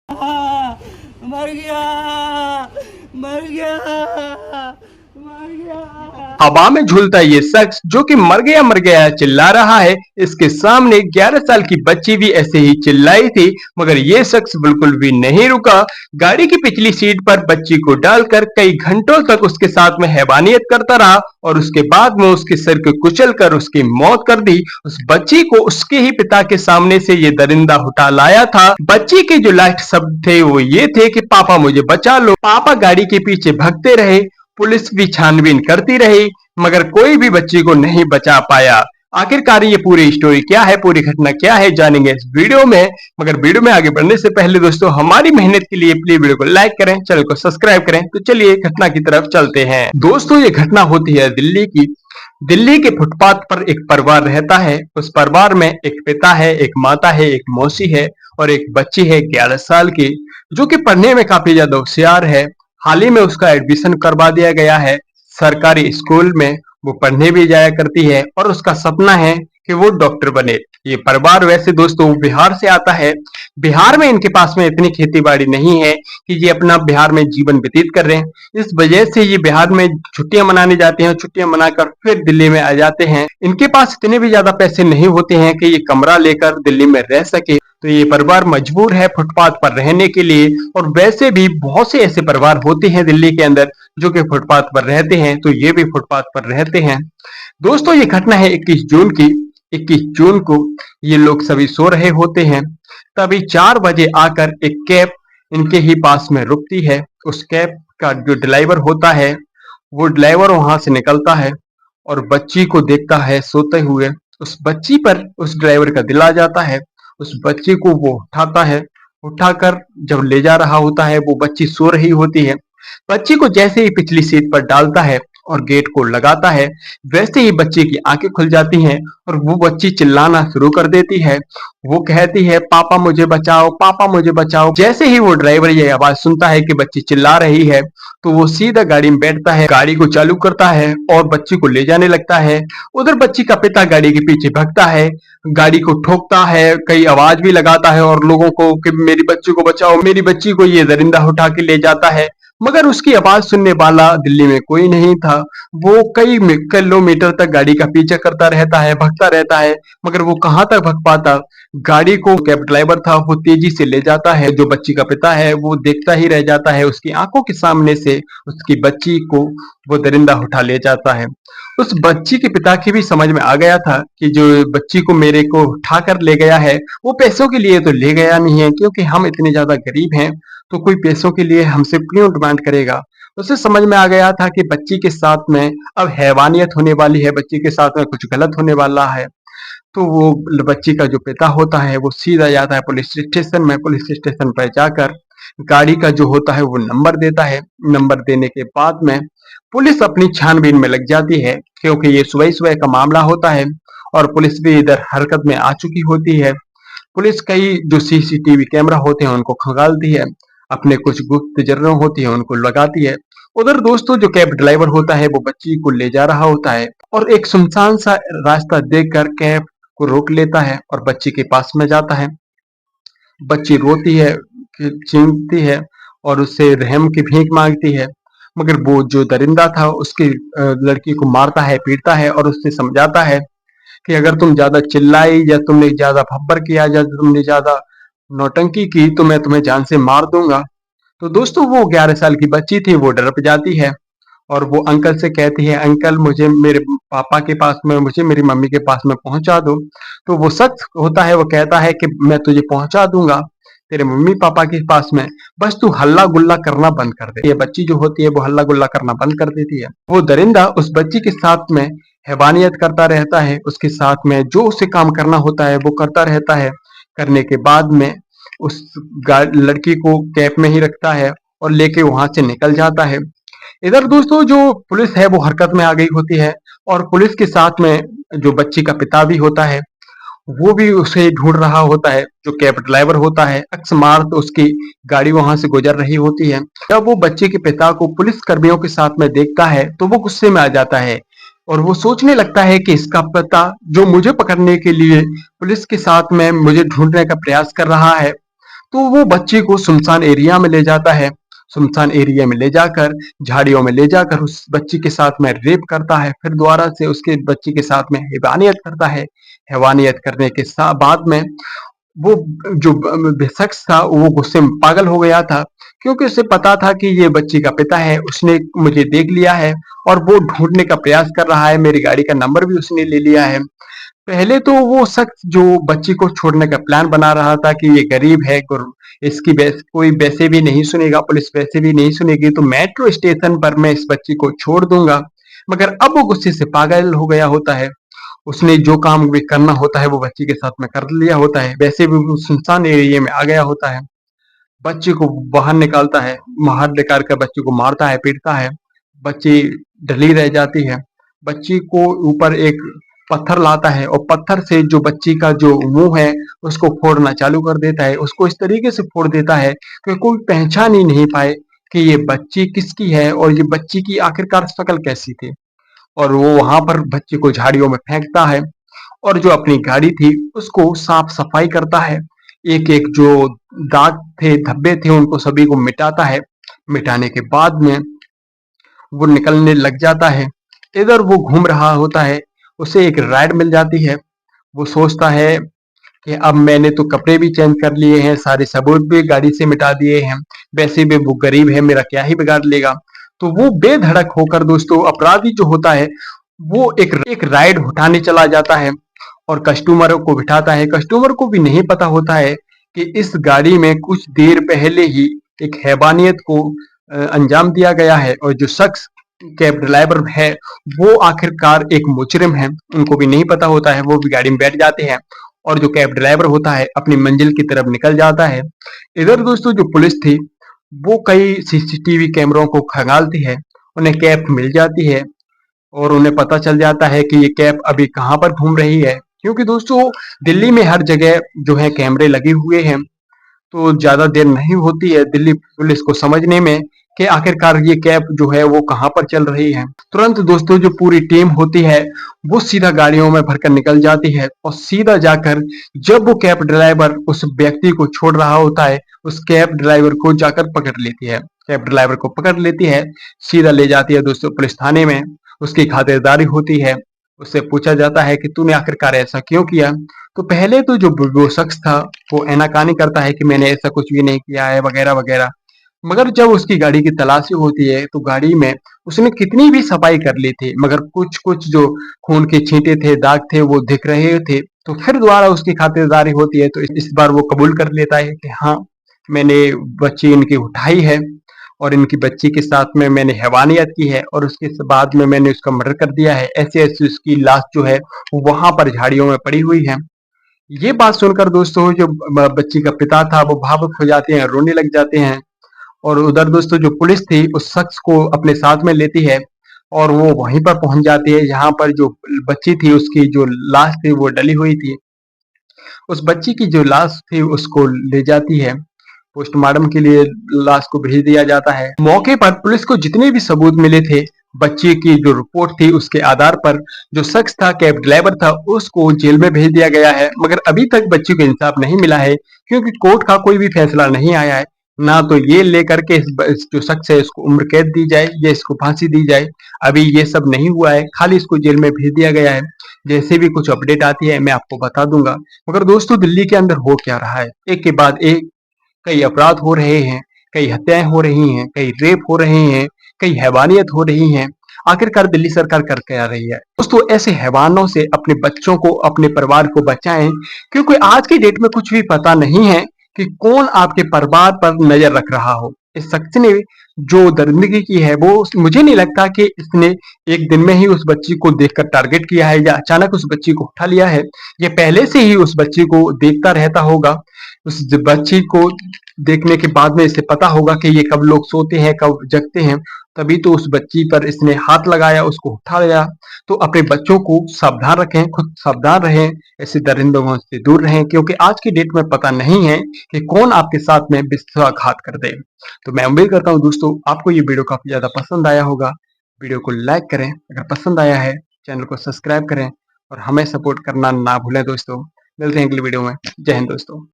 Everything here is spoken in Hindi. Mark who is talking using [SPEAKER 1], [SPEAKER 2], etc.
[SPEAKER 1] मर गया, मर गया, मर गया।
[SPEAKER 2] हवा में झूलता ये शख्स जो कि मर गया है चिल्ला रहा है। इसके सामने 11 साल की बच्ची भी ऐसे ही चिल्लाई थी, मगर ये शख्स बिल्कुल भी नहीं रुका। गाड़ी की पिछली सीट पर बच्ची को डालकर कई घंटों तक उसके साथ में हैवानियत करता रहा और उसके बाद में उसके सिर को कुचल कर उसकी मौत कर दी। उस बच्ची को उसके ही पिता के सामने से ये दरिंदा उठा लाया था। बच्ची के जो लास्ट शब्द थे वो ये थे कि पापा मुझे बचा लो। पापा गाड़ी के पीछे भागते रहे, पुलिस भी छानबीन करती रही, मगर कोई भी बच्ची को नहीं बचा पाया। आखिरकार ये पूरी स्टोरी क्या है, पूरी घटना क्या है, जानेंगे इस वीडियो में। मगर वीडियो में आगे बढ़ने से पहले दोस्तों हमारी मेहनत के लिए प्लीज वीडियो को लाइक करें, चैनल को सब्सक्राइब करें। तो चलिए घटना की तरफ चलते हैं। दोस्तों ये घटना होती है दिल्ली की। दिल्ली के फुटपाथ पर एक परिवार रहता है। उस परिवार में एक पिता है, एक माता है, एक मौसी है और एक बच्ची है 11 साल की, जो कि पढ़ने में काफी ज्यादा होशियार है। हाल ही में उसका एडमिशन करवा दिया गया है सरकारी स्कूल में। वो पढ़ने भी जाया करती है और उसका सपना है कि वो डॉक्टर बने। ये परिवार वैसे दोस्तों बिहार से आता है। बिहार में इनके पास में इतनी खेती बाड़ी नहीं है कि ये अपना बिहार में जीवन व्यतीत कर रहे हैं। इस वजह से ये बिहार में छुट्टियां मनाने जाते हैं, छुट्टियां मनाकर फिर दिल्ली में आ जाते हैं। इनके पास इतने भी ज्यादा पैसे नहीं होते हैं कि ये कमरा लेकर दिल्ली में रह सके, तो ये परिवार मजबूर है फुटपाथ पर रहने के लिए। और वैसे भी बहुत से ऐसे परिवार होते हैं दिल्ली के अंदर जो कि फुटपाथ पर रहते हैं, तो ये भी फुटपाथ पर रहते हैं। दोस्तों ये घटना है 21 जून की। 21 जून को ये लोग सभी सो रहे होते हैं, तभी 4 बजे आकर एक कैब इनके ही पास में रुकती है। उस कैब का जो ड्राइवर होता है, वो ड्राइवर वहां से निकलता है और बच्ची को देखता है सोते हुए। उस बच्ची पर उस ड्राइवर का दिल आ जाता है। उस बच्ची को वो उठाता है, उठाकर जब ले जा रहा होता है, वो बच्ची सो रही होती है। बच्ची को जैसे ही पिछली सीट पर डालता है और गेट को लगाता है, वैसे ही बच्ची की आंखें खुल जाती हैं और वो बच्ची चिल्लाना शुरू कर देती है। वो कहती है पापा मुझे बचाओ, पापा मुझे बचाओ। जैसे ही वो ड्राइवर ये आवाज सुनता है कि बच्ची चिल्ला रही है, तो वो सीधा गाड़ी में बैठता है, गाड़ी को चालू करता है और बच्ची को ले जाने लगता है। उधर बच्ची का पिता गाड़ी के पीछे भागता है, गाड़ी को ठोकता है, कई आवाज भी लगाता है और लोगों को कि मेरी बच्ची को बचाओ, मेरी बच्ची को ये दरिंदा उठा के ले जाता है। मगर उसकी आवाज सुनने वाला दिल्ली में कोई नहीं था। वो कई किलोमीटर तक गाड़ी का पीछा करता रहता है, भगता रहता है, मगर वो कहाँ तक भग पाता। गाड़ी को कैब ड्राइवर था वो तेजी से ले जाता है। जो बच्ची का पिता है वो देखता ही रह जाता है। उसकी आंखों के सामने से उसकी बच्ची को वो दरिंदा उठा ले जाता है। उस बच्ची के पिता की भी समझ में आ गया था कि जो बच्ची को मेरे को उठाकर ले गया है, वो पैसों के लिए तो ले गया नहीं है, क्योंकि हम इतने ज्यादा गरीब हैं तो कोई पैसों के लिए हमसे क्यों डिमांड करेगा। उसे समझ में आ गया था कि बच्ची के साथ में अब हैवानियत होने वाली है, बच्ची के साथ में कुछ गलत होने वाला है। तो वो बच्ची का जो पिता होता है वो सीधा जाता है पुलिस स्टेशन में। पुलिस स्टेशन पर जाकर गाड़ी का जो होता है वो नंबर देता है। नंबर देने के बाद में पुलिस अपनी छानबीन में लग जाती है, क्योंकि ये सुबह सुबह का मामला होता है और पुलिस भी इधर हरकत में आ चुकी होती है। पुलिस कई जो सीसीटीवी कैमरा होते हैं उनको खंगालती है, अपने कुछ गुप्त जर्रों होती है उनको लगाती है। उधर दोस्तों जो कैब ड्राइवर होता है वो बच्ची को ले जा रहा होता है और एक सुनसान सा रास्ता देखकर कैब को रोक लेता है और बच्ची के पास में जाता है। बच्ची रोती है, चीखती है और उससे रहम की भीख मांगती है, मगर वो जो दरिंदा था उसकी लड़की को मारता है, पीटता है और उससे समझाता है कि अगर तुम ज्यादा चिल्लाई या तुमने ज्यादा भब्बर किया या तुमने ज्यादा नौटंकी की तो मैं तुम्हें जान से मार दूंगा। तो दोस्तों वो 11 साल की बच्ची थी, वो डर जाती है और वो अंकल से कहती है अंकल मुझे मेरे पापा के पास में, मुझे मेरी मम्मी के पास में पहुंचा दो। तो वो सच होता है, वो कहता है कि मैं तुझे पहुंचा दूंगा तेरे मम्मी पापा के पास में, बस तू हल्ला गुल्ला करना बंद कर दे। ये बच्ची जो होती है वो हल्ला गुल्ला करना बंद कर देती है। वो दरिंदा उस बच्ची के साथ में हैवानियत करता रहता है, उसके साथ में जो उसे काम करना होता है वो करता रहता है। करने के बाद में उस लड़की को कैब में ही रखता है और लेके वहां से निकल जाता है। इधर दोस्तों जो पुलिस है वो हरकत में आ गई होती है और पुलिस के साथ में जो बच्ची का पिता भी होता है वो भी उसे ढूंढ रहा होता है। जो कैब ड्राइवर होता है अकस्मात उसकी गाड़ी वहां से गुजर रही होती है। जब वो बच्चे के पिता को पुलिस कर्मियों के साथ में देखता है तो वो गुस्से में आ जाता है और वो सोचने लगता है कि इसका पिता जो मुझे पकड़ने के लिए पुलिस के साथ में मुझे ढूंढने का प्रयास कर रहा है, तो वो बच्ची को सुनसान एरिया में ले जाता है। सुनसान एरिया में ले जाकर, झाड़ियों में ले जाकर उस बच्ची के साथ में रेप करता है। फिर दोबारा से उसके बच्ची के साथ में हैवानियत करता है। हैवानियत करने के बाद में वो जो शख्स था वो गुस्से में पागल हो गया था, क्योंकि उसे पता था कि ये बच्ची का पिता है, उसने मुझे देख लिया है और वो ढूंढने का प्रयास कर रहा है। मेरी गाड़ी का नंबर भी उसने ले लिया है। पहले तो वो शख्स जो बच्ची को छोड़ने का प्लान बना रहा था कि ये गरीब है, इसकी कोई वैसे भी नहीं सुनेगा, पुलिस वैसे भी नहीं सुनेगी, तो मेट्रो स्टेशन पर मैं इस बच्ची को छोड़ दूंगा। मगर अब वो गुस्से से पागल हो गया होता है। उसने जो काम भी करना होता है वो बच्ची के साथ में कर लिया होता है। वैसे भी वो सुनसान एरिया में आ गया होता है। बच्ची को बाहर निकालता है, बाहर निकाल कर बच्ची को मारता है, पीटता है। बच्ची ढली रह जाती है। बच्ची को ऊपर एक पत्थर लाता है और पत्थर से जो बच्ची का जो मुंह है उसको फोड़ना चालू कर देता है। उसको इस तरीके से फोड़ देता है कि कोई पहचान ही नहीं पाए कि ये बच्ची किसकी है और ये बच्ची की आखिरकार शक्ल कैसी थी। और वो वहां पर बच्ची को झाड़ियों में फेंकता है और जो अपनी गाड़ी थी उसको साफ सफाई करता है। एक एक जो दाग थे, धब्बे थे, उनको सभी को मिटाता है। मिटाने के बाद में वो निकलने लग जाता है। इधर वो घूम रहा होता है, उसे एक राइड मिल जाती है। वो सोचता है कि अब मैंने तो कपड़े भी चेंज कर लिए हैं, सारे सबूत भी गाड़ी से मिटा दिए हैं, वैसे भी वो गरीब है, मेरा क्या ही बिगाड़ लेगा। तो वो बेधड़क होकर दोस्तों, अपराधी जो होता है वो एक राइड उठाने चला जाता है और कस्टमरों को बिठाता है। कस्टमर को भी नहीं पता होता है कि इस गाड़ी में कुछ देर पहले ही एक हैवानियत को अंजाम दिया गया है और जो शख्स कैब ड्राइवर है वो आखिरकार एक मुजरिम है। उनको भी नहीं पता होता है, वो भी गाड़ी में बैठ जाते हैं और जो कैब ड्राइवर होता है अपनी मंजिल की तरफ निकल जाता है। इधर दोस्तों जो पुलिस थी वो कई सीसीटीवी कैमरों को खंगालती है, उन्हें कैब मिल जाती है और उन्हें पता चल जाता है कि ये कैब अभी कहाँ पर घूम रही है। क्योंकि दोस्तों दिल्ली में हर जगह जो है कैमरे लगे हुए हैं, तो ज्यादा देर नहीं होती है दिल्ली पुलिस को समझने में कि आखिरकार ये कैब जो है वो कहाँ पर चल रही है। तुरंत दोस्तों जो पूरी टीम होती है वो सीधा गाड़ियों में भरकर निकल जाती है और सीधा जाकर, जब वो कैब ड्राइवर उस व्यक्ति को छोड़ रहा होता है, उस कैब ड्राइवर को जाकर पकड़ लेती है। कैब ड्राइवर को पकड़ लेती है, सीधा ले जाती है दोस्तों पुलिस थाने में। उसकी खातिरदारी होती है, उससे पूछा जाता है कि तूने आखिरकार ऐसा क्यों किया। तो पहले तो जो वो शख्स था वो एनाकानी करता है कि मैंने ऐसा कुछ भी नहीं किया है वगैरह वगैरह। मगर जब उसकी गाड़ी की तलाशी होती है तो गाड़ी में उसने कितनी भी सफाई कर ली थी, मगर कुछ कुछ जो खून के छींटे थे, दाग थे, वो दिख रहे थे। तो फिर दोबारा उसकी खातिरदारी होती है, तो इस बार वो कबूल कर लेता है कि हाँ, मैंने बच्ची इनकी उठाई है और इनकी बच्ची के साथ में मैंने हैवानियत की है और उसके बाद में मैंने उसका मर्डर कर दिया है। ऐसे ऐसे उसकी लाश जो है वहां पर झाड़ियों में पड़ी हुई है। ये बात सुनकर दोस्तों जो बच्ची का पिता था वो भावुक हो जाते हैं, रोने लग जाते हैं। और उधर दोस्तों जो पुलिस थी उस शख्स को अपने साथ में लेती है और वो वहीं पर पहुंच जाती है जहां पर जो बच्ची थी उसकी जो लाश थी वो डली हुई थी। उस बच्ची की जो लाश थी उसको ले जाती है, पोस्टमार्टम के लिए लाश को भेज दिया जाता है। मौके पर पुलिस को जितने भी सबूत मिले थे, बच्ची की जो रिपोर्ट थी उसके आधार पर जो शख्स था, कैब ड्राइवर था, उसको जेल में भेज दिया गया है। मगर अभी तक बच्ची को इंसाफ नहीं मिला है, क्योंकि कोर्ट का कोई भी फैसला नहीं आया है। ना तो ये लेकर के इस जो शख्स है इसको उम्र कैद दी जाए या इसको फांसी दी जाए, अभी ये सब नहीं हुआ है, खाली इसको जेल में भेज दिया गया है। जैसे भी कुछ अपडेट आती है मैं आपको बता दूंगा। मगर दोस्तों दिल्ली के अंदर हो क्या रहा है, एक के बाद एक कई अपराध हो रहे हैं, कई हत्याएं हो रही हैं, कई रेप हो रहे हैं, कई हैवानियत हो रही हैं। आखिरकार दिल्ली सरकार कर क्या रही है दोस्तों? ऐसे हैवानों से अपने बच्चों को, अपने परिवार को बचाएं, क्योंकि आज की डेट में कुछ भी पता नहीं है कि कौन आपके परिवार पर नजर रख रहा हो। इस शख्स ने जो दरिंदगी की है वो मुझे नहीं लगता कि इसने एक दिन में ही उस बच्ची को देखकर टारगेट किया है या अचानक उस बच्ची को उठा लिया है। ये पहले से ही उस बच्ची को देखता रहता होगा। उस बच्ची को देखने के बाद में इसे पता होगा कि ये कब लोग सोते हैं, कब जगते हैं, तभी तो उस बच्ची पर इसने हाथ लगाया, उसको उठा लिया। तो अपने बच्चों को सावधान रखें, खुद सावधान रहें, ऐसे दरिंदों से दूर रहें, क्योंकि आज की डेट में पता नहीं है कि कौन आपके साथ में विश्वासघात कर दे। तो मैं उम्मीद करता हूँ दोस्तों आपको ये वीडियो काफी ज्यादा पसंद आया होगा। वीडियो को लाइक करें अगर पसंद आया है, चैनल को सब्सक्राइब करें और हमें सपोर्ट करना ना भूलें दोस्तों। मिलते हैं अगली वीडियो में। जय हिंद दोस्तों।